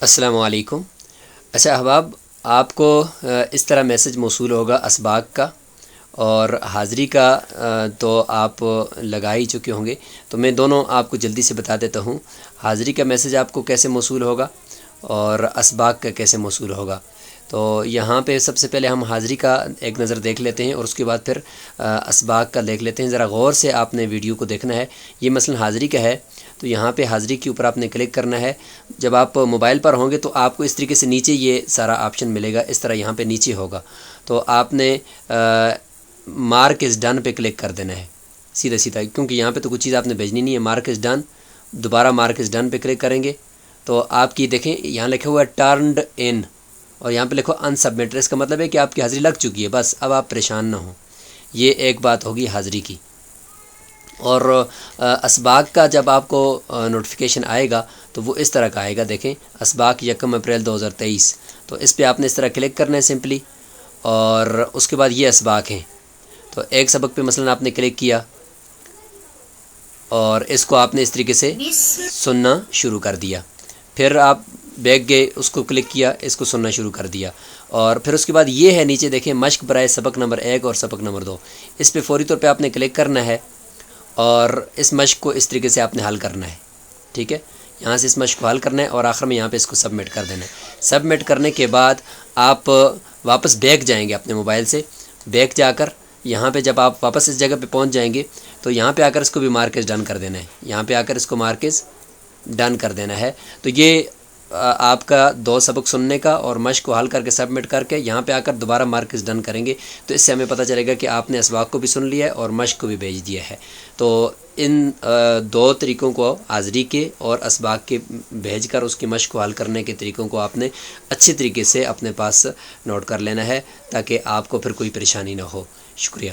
السلام علیکم۔ اچھا احباب، آپ کو اس طرح میسج موصول ہوگا اسباق کا اور حاضری کا، تو آپ لگا ہی چکے ہوں گے، تو میں دونوں آپ کو جلدی سے بتا دیتا ہوں۔ حاضری کا میسج آپ کو کیسے موصول ہوگا اور اسباق کا کیسے موصول ہوگا۔ تو یہاں پہ سب سے پہلے ہم حاضری کا ایک نظر دیکھ لیتے ہیں اور اس کے بعد پھر اسباق کا دیکھ لیتے ہیں۔ ذرا غور سے آپ نے ویڈیو کو دیکھنا ہے۔ یہ مثلا حاضری کا ہے، تو یہاں پہ حاضری کے اوپر آپ نے کلک کرنا ہے۔ جب آپ موبائل پر ہوں گے تو آپ کو اس طریقے سے نیچے یہ سارا آپشن ملے گا، اس طرح یہاں پہ نیچے ہوگا، تو آپ نے مارک از ڈن پہ کلک کر دینا ہے سیدھا سیدھا، کیونکہ یہاں پہ تو کچھ چیز آپ نے بھیجنی نہیں ہے۔ مارک از ڈن، دوبارہ مارک از ڈن پہ کلک کریں گے تو آپ کی دیکھیں یہاں لکھا ہوا ہے ٹرنڈ ان، اور یہاں پہ لکھو ان سبمٹ۔ اس کا مطلب ہے کہ آپ کی حاضری لگ چکی ہے، بس اب آپ پریشان نہ ہوں۔ یہ ایک بات ہوگی حاضری کی۔ اور اسباق کا جب آپ کو نوٹیفیکیشن آئے گا تو وہ اس طرح کا آئے گا، دیکھیں اسباق 1 اپریل 2023، تو اس پہ آپ نے اس طرح کلک کرنا ہے سمپلی، اور اس کے بعد یہ اسباق ہیں۔ تو ایک سبق پہ مثلا آپ نے کلک کیا اور اس کو آپ نے اس طریقے سے سننا شروع کر دیا، پھر آپ بیک گئے، اس کو کلک کیا، اس کو سننا شروع کر دیا، اور پھر اس کے بعد یہ ہے نیچے دیکھیں مشق برائے سبق نمبر 1 اور سبق نمبر 2، اس پہ فوری طور پہ آپ نے کلک کرنا ہے اور اس مشق کو اس طریقے سے آپ نے حل کرنا ہے، ٹھیک ہے۔ یہاں سے اس مشق کو حل کرنا ہے اور آخر میں یہاں پہ اس کو سبمٹ کر دینا ہے۔ سبمٹ کرنے کے بعد آپ واپس بیک جائیں گے اپنے موبائل سے، بیک جا کر یہاں پہ جب آپ واپس اس جگہ پہ پہنچ جائیں گے تو یہاں پہ آ کر اس کو بھی مارکز ڈن کر دینا ہے، یہاں پہ آ کر اس کو مارکز ڈن کر دینا ہے۔ تو یہ آپ کا 2 سبق سننے کا اور مشق کو حل کر کے سبمٹ کر کے یہاں پہ آ کر دوبارہ مارکز ڈن کریں گے، تو اس سے ہمیں پتہ چلے گا کہ آپ نے اسباق کو بھی سن لیا ہے اور مشق کو بھی بھیج دیا ہے۔ تو ان 2 طریقوں کو، حاضری کے اور اسباق کے بھیج کر اس کی مشق کو حل کرنے کے طریقوں کو آپ نے اچھے طریقے سے اپنے پاس نوٹ کر لینا ہے، تاکہ آپ کو پھر کوئی پریشانی نہ ہو۔ شکریہ۔